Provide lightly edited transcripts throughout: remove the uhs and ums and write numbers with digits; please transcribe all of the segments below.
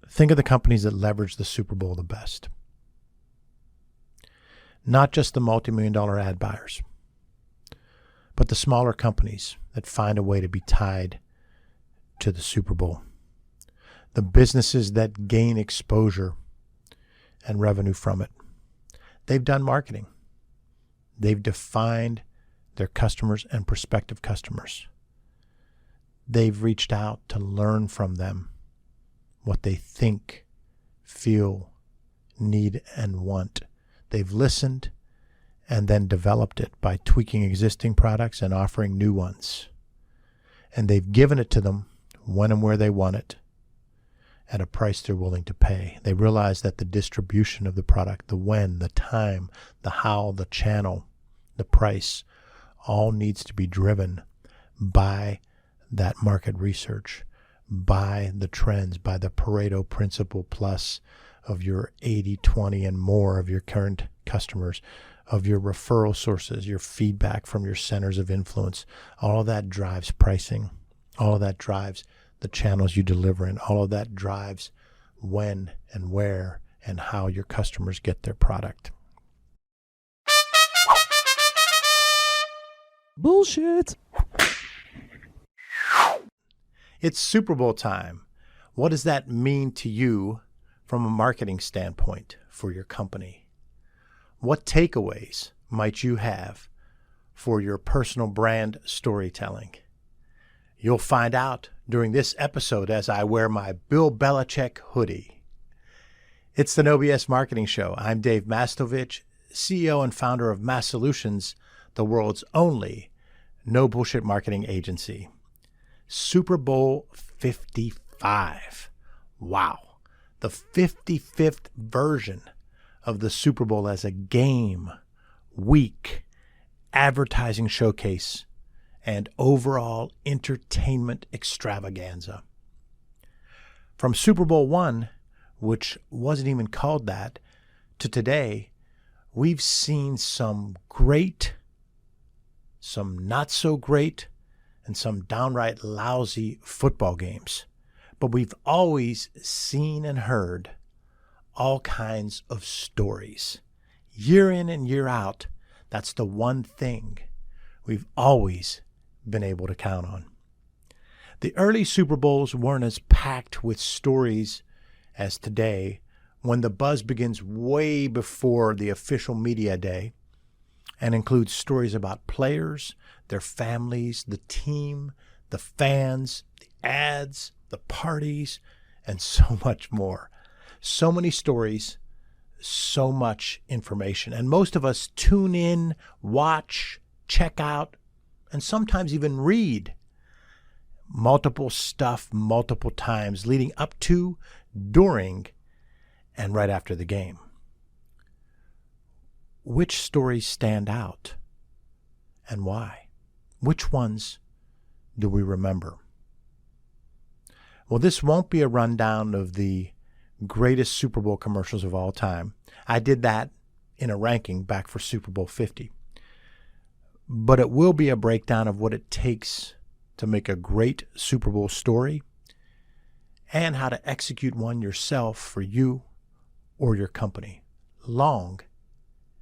Think of the companies that leverage the Super Bowl the best. Not just the multi-million-dollar ad buyers, but the smaller companies that find a way to be tied to the Super Bowl. The businesses that gain exposure and revenue from it. They've done marketing. They've defined their customers and prospective customers. They've reached out to learn from them what they think, feel, need, and want. They've listened and then developed it by tweaking existing products and offering new ones. And they've given it to them when and where they want it at a price they're willing to pay. They realize that the distribution of the product, the when, the time, the how, the channel, the price, all needs to be driven by that market research, by the trends, by the Pareto principle plus of your 80-20 and more of your current customers, of your referral sources, your feedback from your centers of influence. All of that drives pricing. All of that drives the channels you deliver in. All of that drives when and where and how your customers get their product. Bullshit. It's Super Bowl time. What does that mean to you from a marketing standpoint for your company? What takeaways might you have for your personal brand storytelling? You'll find out during this episode as I wear my Bill Belichick hoodie. It's the No BS Marketing Show. I'm Dave Mastovich, CEO and founder of Massolutions, the world's only no bullshit marketing agency. Super Bowl 55. Wow. The 55th version of the Super Bowl as a game, week, advertising showcase, and overall entertainment extravaganza. From Super Bowl I, which wasn't even called that, to today, we've seen some great, some not so great, and some downright lousy football games. But we've always seen and heard all kinds of stories. Year in and year out, that's the one thing we've always been able to count on. The early Super Bowls weren't as packed with stories as today, when the buzz begins way before the official media day and includes stories about players, their families, the team, the fans, the ads, the parties, and so much more. So many stories, so much information. And most of us tune in, watch, check out, and sometimes even read multiple stuff multiple times leading up to, during, and right after the game. Which stories stand out and why? Which ones do we remember? Well, this won't be a rundown of the greatest Super Bowl commercials of all time. I did that in a ranking back for Super Bowl 50. But it will be a breakdown of what it takes to make a great Super Bowl story and how to execute one yourself for you or your company long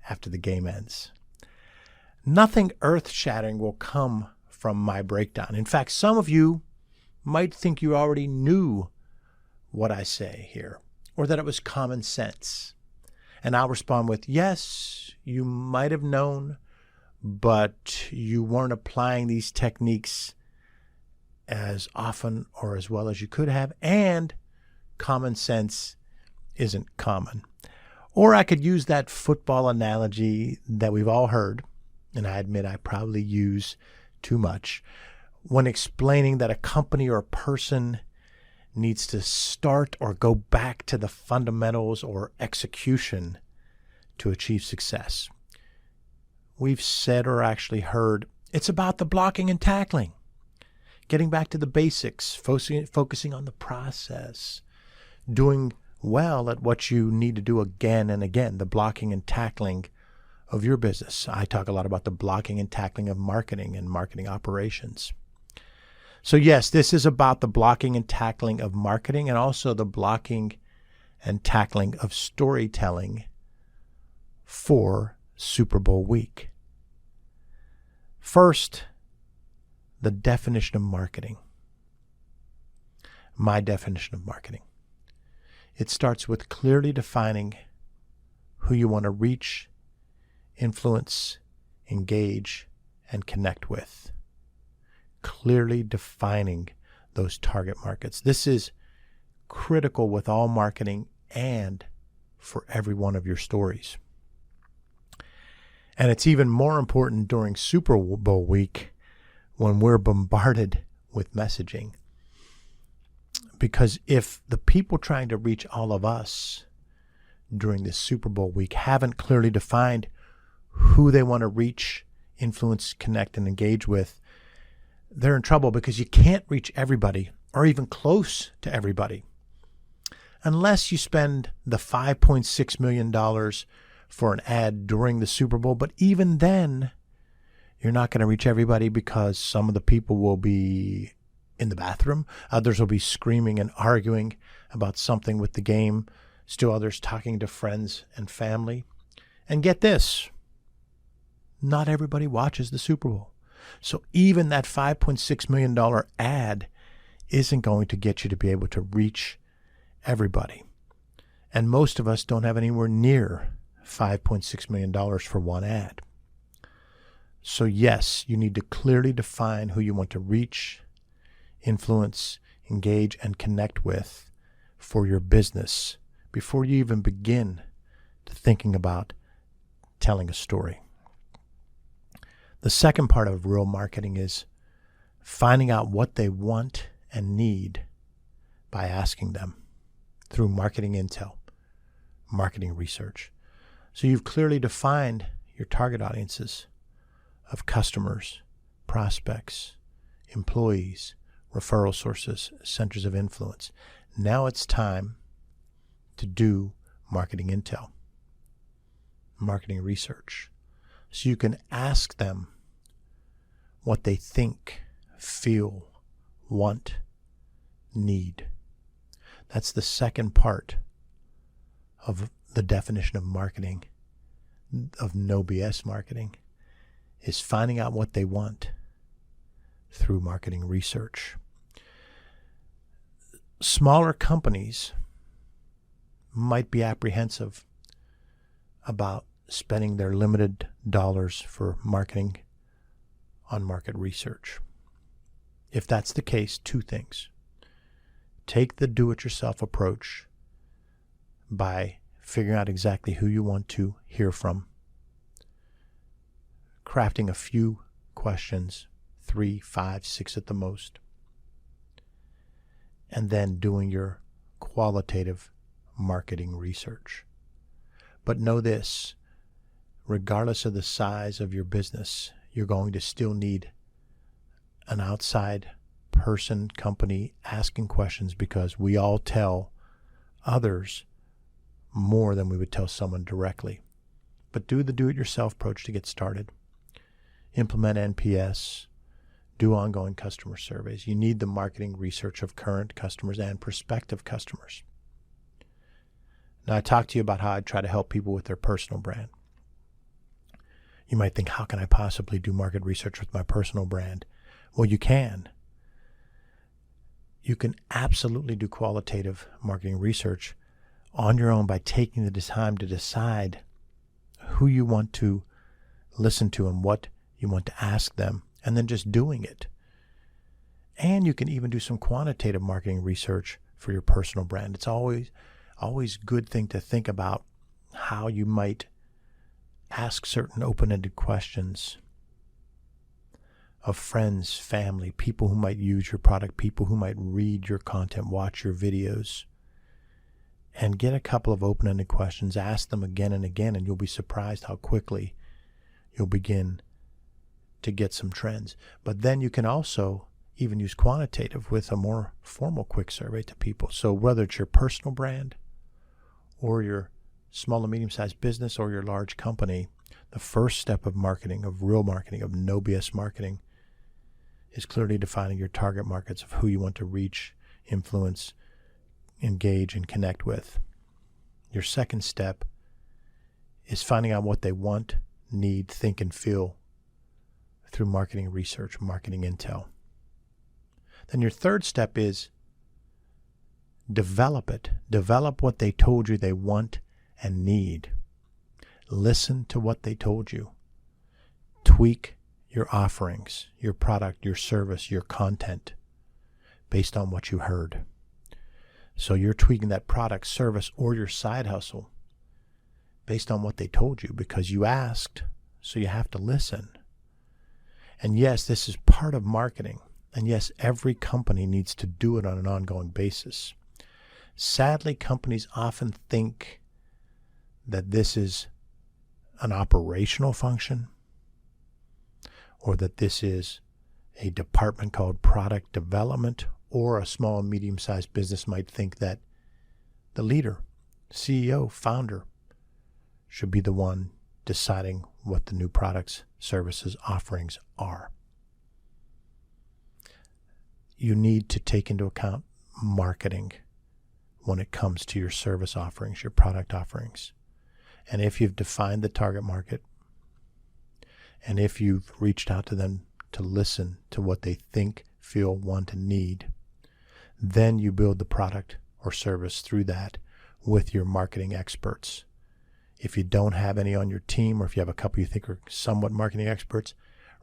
after the game ends. Nothing earth-shattering will come from my breakdown. In fact, some of you might think you already knew what I say here, or that it was common sense. And I'll respond with, yes, you might have known, but you weren't applying these techniques as often or as well as you could have, and common sense isn't common. Or I could use that football analogy that we've all heard, and I admit I probably use too much, when explaining that a company or a person needs to start or go back to the fundamentals or execution to achieve success. We've said or actually heard it's about the blocking and tackling, getting back to the basics, focusing on the process, doing well at what you need to do again and again, the blocking and tackling of your business. I talk a lot about the blocking and tackling of marketing and marketing operations. So yes, this is about the blocking and tackling of marketing and also the blocking and tackling of storytelling for Super Bowl week. First, the definition of marketing. My definition of marketing. It starts with clearly defining who you want to reach, influence, engage, and connect with. Clearly defining those target markets. This is critical with all marketing and for every one of your stories. And it's even more important during Super Bowl week when we're bombarded with messaging. Because if the people trying to reach all of us during this Super Bowl week haven't clearly defined who they want to reach, influence, connect, and engage with, they're in trouble because you can't reach everybody or even close to everybody unless you spend the $5.6 million for an ad during the Super Bowl. But even then, you're not going to reach everybody because some of the people will be in the bathroom. Others will be screaming and arguing about something with the game. Still others talking to friends and family. And get this, not everybody watches the Super Bowl. So even that $5.6 million ad isn't going to get you to be able to reach everybody. And most of us don't have anywhere near $5.6 million for one ad. So yes, you need to clearly define who you want to reach, influence, engage, and connect with for your business before you even begin to thinking about telling a story. The second part of real marketing is finding out what they want and need by asking them through marketing intel, marketing research. So you've clearly defined your target audiences of customers, prospects, employees, referral sources, centers of influence. Now it's time to do marketing intel, marketing research. So you can ask them what they think, feel, want, need. That's the second part of the definition of marketing, of no BS marketing, is finding out what they want through marketing research. Smaller companies might be apprehensive about spending their limited dollars for marketing on market research. If that's the case, two things. Take the do-it-yourself approach by figuring out exactly who you want to hear from, crafting a few questions, 3, 5, 6 at the most, and then doing your qualitative marketing research. But know this, regardless of the size of your business, you're going to still need an outside person, company, asking questions, because we all tell others more than we would tell someone directly. But do the do-it-yourself approach to get started. Implement NPS. Do ongoing customer surveys. You need the marketing research of current customers and prospective customers. Now, I talked to you about how I try to help people with their personal brand. You might think, how can I possibly do market research with my personal brand? Well, you can. You can absolutely do qualitative marketing research on your own by taking the time to decide who you want to listen to and what you want to ask them, and then just doing it. And you can even do some quantitative marketing research for your personal brand. It's always a good thing to think about how you might ask certain open-ended questions of friends, family, people who might use your product, people who might read your content, watch your videos, and get a couple of open-ended questions, ask them again and again, and you'll be surprised how quickly you'll begin to get some trends. But then you can also even use quantitative with a more formal quick survey to people. So whether it's your personal brand or your small and medium-sized business or your large company, the first step of marketing, of real marketing, of no BS marketing, is clearly defining your target markets of who you want to reach, influence, engage, and connect with. Your second step is finding out what they want, need, think, and feel through marketing research, marketing intel. Then your third step is develop it. Develop what they told you they want and need. Listen to what they told you. Tweak your offerings, your product, your service, your content based on what you heard. So you're tweaking that product, service, or your side hustle based on what they told you because you asked, so you have to listen. And yes, this is part of marketing. And yes, every company needs to do it on an ongoing basis. Sadly, companies often think that this is an operational function or that this is a department called product development, or a small and medium-sized business might think that the leader, CEO, founder should be the one deciding what the new products, services, offerings are. You need to take into account marketing when it comes to your service offerings, your product offerings. And if you've defined the target market, and if you've reached out to them to listen to what they think, feel, want, and need, then you build the product or service through that with your marketing experts. If you don't have any on your team, or if you have a couple you think are somewhat marketing experts,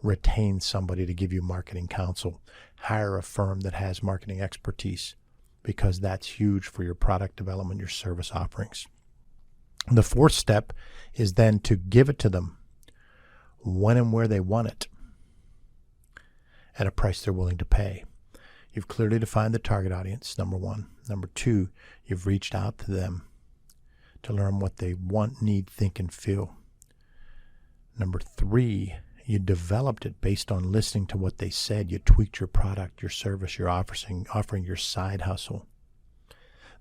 retain somebody to give you marketing counsel. Hire a firm that has marketing expertise, because that's huge for your product development, your service offerings. The fourth step is then to give it to them when and where they want it at a price they're willing to pay. You've clearly defined the target audience, number one. Number two, you've reached out to them to learn what they want, need, think, and feel. Number three, you developed it based on listening to what they said. You tweaked your product, your service, your offering your side hustle.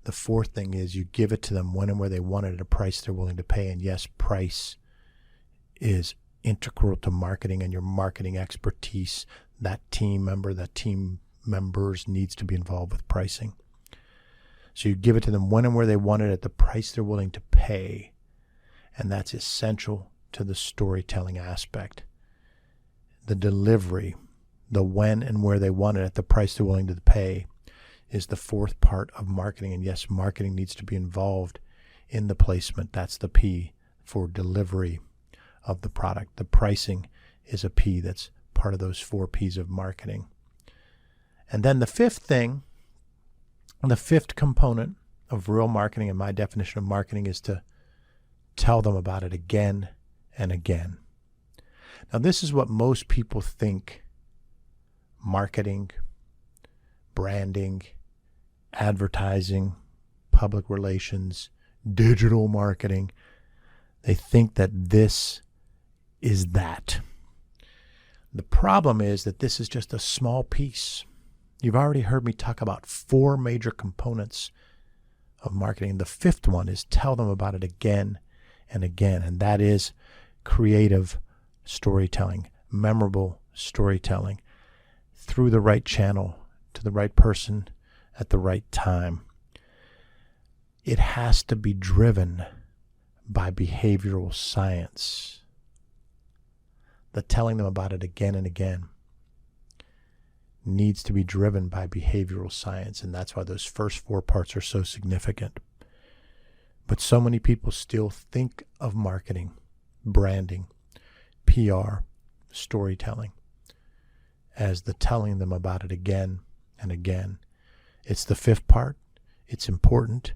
The fourth thing is you give it to them when and where they want it at a price they're willing to pay. And yes, price is integral to marketing and your marketing expertise. That team members needs to be involved with pricing. So you give it to them when and where they want it at the price they're willing to pay. And that's essential to the storytelling aspect. The delivery, the when and where they want it at the price they're willing to pay, is the fourth part of marketing. And yes, marketing needs to be involved in the placement. That's the P for delivery of the product. The pricing is a P that's part of those 4 P's of marketing. And then the fifth component of real marketing, and my definition of marketing, is to tell them about it again and again. Now, this is what most people think marketing, branding, advertising, public relations, digital marketing, they think that this is that. The problem is that this is just a small piece. You've already heard me talk about 4 major components of marketing. The fifth one is tell them about it again and again, and that is creative storytelling, memorable storytelling through the right channel to the right person at the right time. It has to be driven by behavioral science. The telling them about it again and again needs to be driven by behavioral science, and that's why those first 4 parts are so significant. But so many people still think of marketing, branding, PR, storytelling as the telling them about it again and again. It's the 5th part. It's important.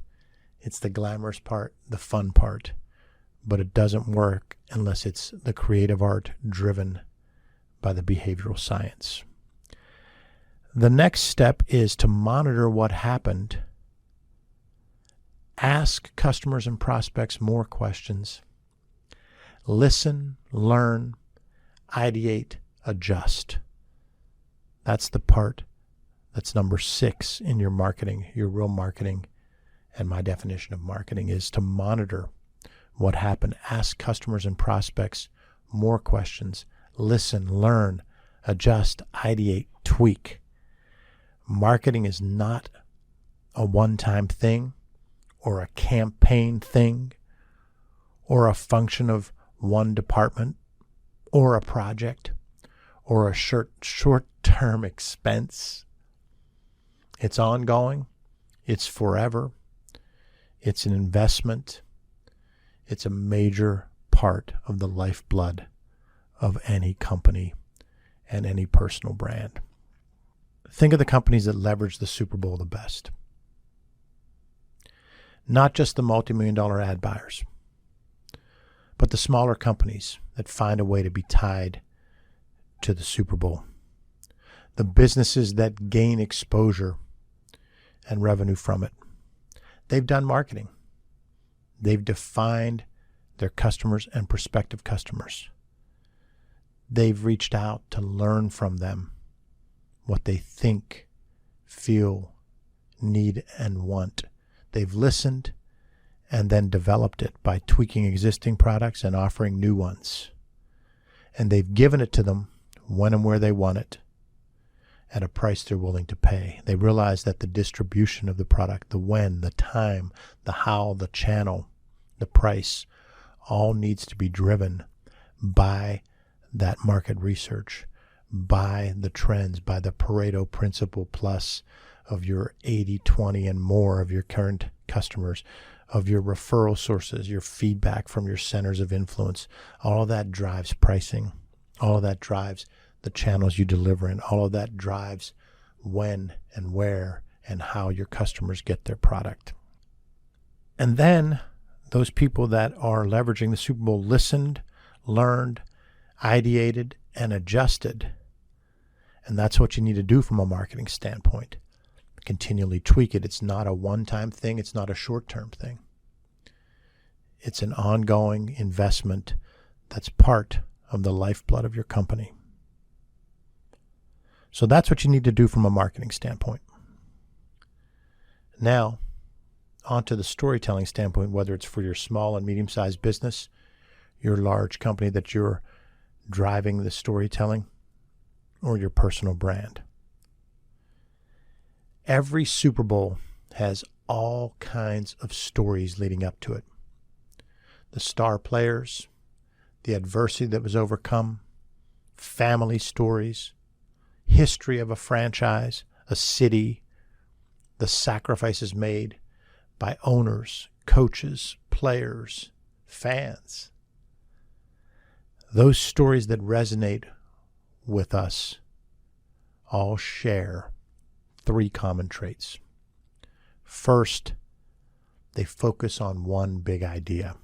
It's the glamorous part, the fun part. But it doesn't work unless it's the creative art driven by the behavioral science. The next step is to monitor what happened. Ask customers and prospects more questions. Listen, learn, ideate, adjust. That's the part that's number 6 in your marketing, your real marketing. And my definition of marketing is to monitor what happened. Ask customers and prospects more questions. Listen, learn, adjust, ideate, tweak. Marketing is not a one-time thing or a campaign thing or a function of one department or a project or a short-term expense. It's ongoing. It's forever. It's an investment. It's a major part of the lifeblood of any company and any personal brand. Think of the companies that leverage the Super Bowl the best. Not just the multi-million-dollar ad buyers, but the smaller companies that find a way to be tied to the Super Bowl. The businesses that gain exposure and revenue from it. They've done marketing. They've defined their customers and prospective customers. They've reached out to learn from them what they think, feel, need, and want. They've listened and then developed it by tweaking existing products and offering new ones. And they've given it to them when and where they want it at a price they're willing to pay. They realize that the distribution of the product, the when, the time, the how, the channel, the price, all needs to be driven by that market research, by the trends, by the Pareto principle plus of your 80-20 and more of your current customers, of your referral sources, your feedback from your centers of influence. All of that drives pricing. All of that drives the channels you deliver in. All of that drives when and where and how your customers get their product. And then those people that are leveraging the Super Bowl listened, learned, ideated, and adjusted. And that's what you need to do from a marketing standpoint. Continually tweak it. It's not a one-time thing. It's not a short-term thing. It's an ongoing investment that's part of the lifeblood of your company. So that's what you need to do from a marketing standpoint. Now, onto the storytelling standpoint, whether it's for your small and medium-sized business, your large company that you're driving the storytelling, or your personal brand. Every Super Bowl has all kinds of stories leading up to it. The star players, the adversity that was overcome, family stories, history of a franchise, a city, the sacrifices made by owners, coaches, players, fans. Those stories that resonate with us all share three common traits. First, they focus on one big idea.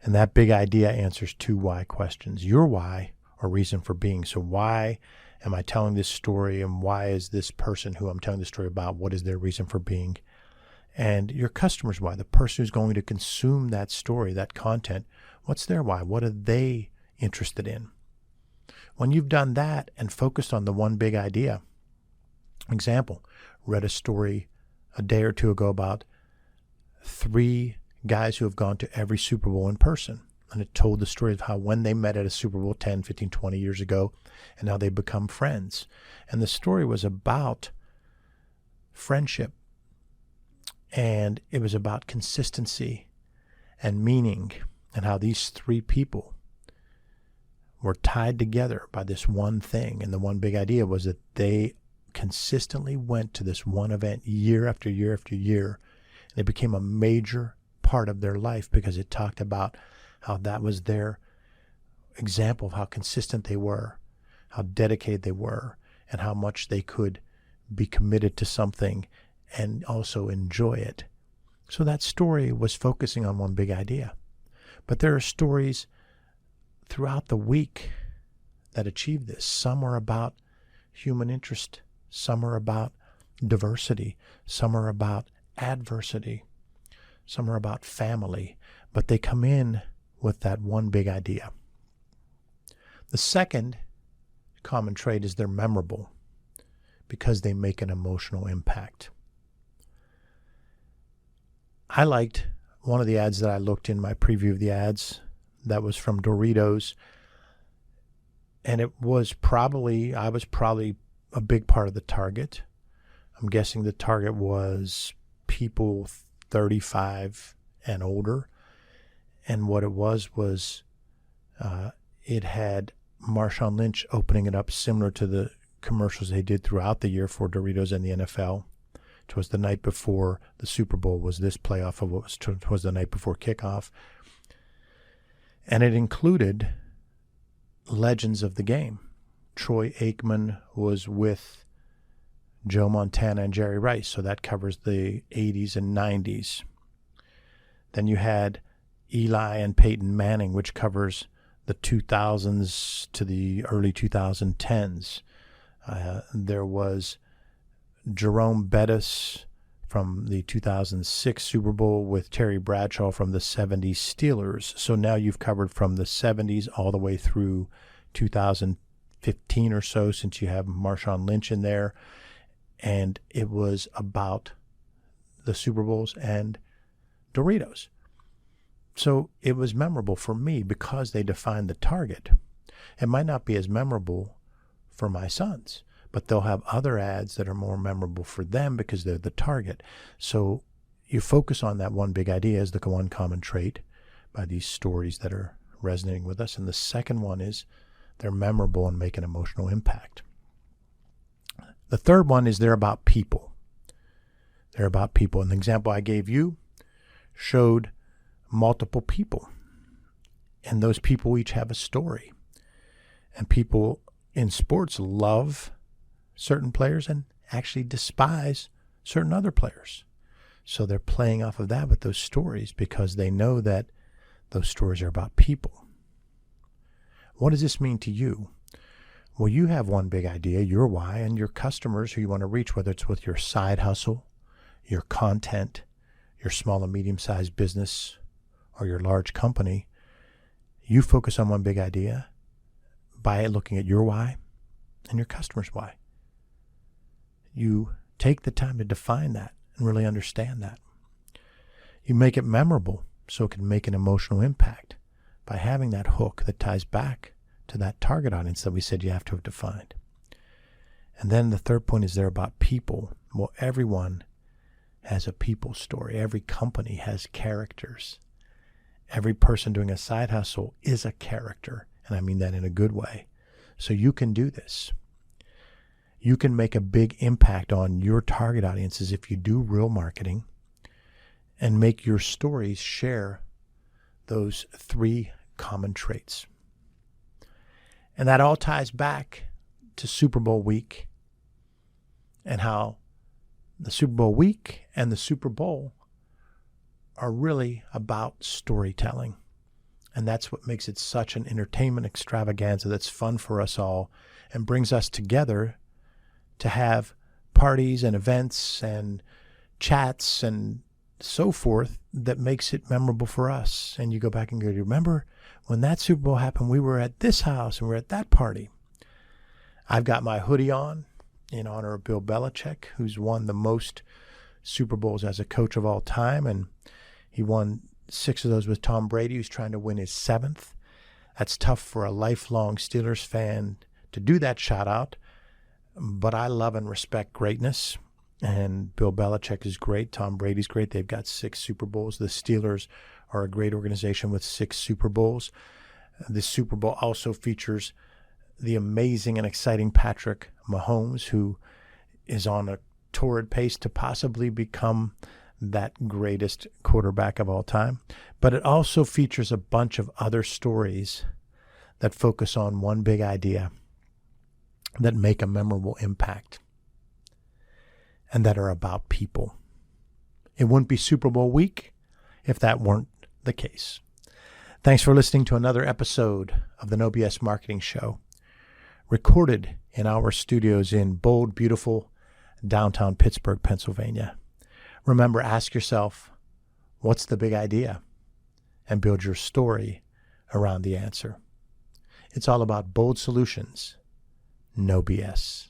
And that big idea answers two why questions. Your why, or reason for being. So why am I telling this story, and why is this person who I'm telling the story about, what is their reason for being? And your customer's why, the person who's going to consume that story, that content, what's their why? What are they interested in? When you've done that and focused on the one big idea, example, read a story a day or two ago about 3 guys who have gone to every Super Bowl in person. And it told the story of how when they met at a Super Bowl 10, 15, 20 years ago, and how they become friends. And the story was about friendship. And it was about consistency and meaning, and how these 3 people were tied together by this one thing. And the one big idea was that they consistently went to this one event year after year after year. And it became a major part of their life because it talked about how that was their example of how consistent they were, how dedicated they were, and how much they could be committed to something and also enjoy it. So that story was focusing on one big idea. But there are stories throughout the week that achieve this. Some are about human interest. Some are about diversity. Some are about adversity. Some are about family. But they come in with that one big idea. The second common trait is they're memorable because they make an emotional impact. I liked one of the ads that I looked in my preview of the ads that was from Doritos. And it was probably, I was probably a big part of the target. I'm guessing the target was people 35 and older. And what it was it had Marshawn Lynch opening it up similar to the commercials they did throughout the year for Doritos and the NFL. It was the night before the Super Bowl, was this playoff of what was the night before kickoff. And it included legends of the game. Troy Aikman was with Joe Montana and Jerry Rice, so that covers the 80s and 90s. Then you had Eli and Peyton Manning, which covers the 2000s to the early 2010s. There was Jerome Bettis from the 2006 Super Bowl with Terry Bradshaw from the 70s Steelers. So now you've covered from the 70s all the way through 2015 or so, since you have Marshawn Lynch in there. And it was about the Super Bowls and Doritos. So it was memorable for me because they defined the target. It might not be as memorable for my sons, but they'll have other ads that are more memorable for them because they're the target. So you focus on that one big idea as the one common trait by these stories that are resonating with us. And the second one is they're memorable and make an emotional impact. The third one is they're about people. They're about people. And the example I gave you showed multiple people. And those people each have a story. And people in sports love certain players and actually despise certain other players. So they're playing off of that with those stories because they know that those stories are about people. What does this mean to you? Well, you have one big idea, your why, and your customers who you want to reach, whether it's with your side hustle, your content, your small and medium-sized business, or your large company. You focus on one big idea by looking at your why and your customer's why. You take the time to define that and really understand that. You make it memorable so it can make an emotional impact by having that hook that ties back to that target audience that we said you have to have defined. And then the third point is they're about people. Well, everyone has a people story. Every company has characters. Every person doing a side hustle is a character, and I mean that in a good way. So you can do this. You can make a big impact on your target audiences if you do real marketing and make your stories share those three common traits. And that all ties back to Super Bowl week and how the Super Bowl week and the Super Bowl are really about storytelling. And that's what makes it such an entertainment extravaganza that's fun for us all and brings us together to have parties and events and chats and so forth that makes it memorable for us. And you go back and go, remember when that Super Bowl happened, we were at this house and we were at that party. I've got my hoodie on in honor of Bill Belichick, who's won the most Super Bowls as a coach of all time. And he won 6 of those with Tom Brady, who's trying to win his 7th. That's tough for a lifelong Steelers fan to do that shout out. But I love and respect greatness. And Bill Belichick is great. Tom Brady's great. They've got 6 Super Bowls. The Steelers are a great organization with 6 Super Bowls. The Super Bowl also features the amazing and exciting Patrick Mahomes, who is on a torrid pace to possibly become that greatest quarterback of all time. But it also features a bunch of other stories that focus on one big idea that make a memorable impact and that are about people. It wouldn't be Super Bowl week if that weren't the case. Thanks for listening to another episode of the No BS Marketing Show, recorded in our studios in bold, beautiful downtown Pittsburgh, Pennsylvania. Remember, ask yourself, what's the big idea? And build your story around the answer. It's all about bold solutions, no BS.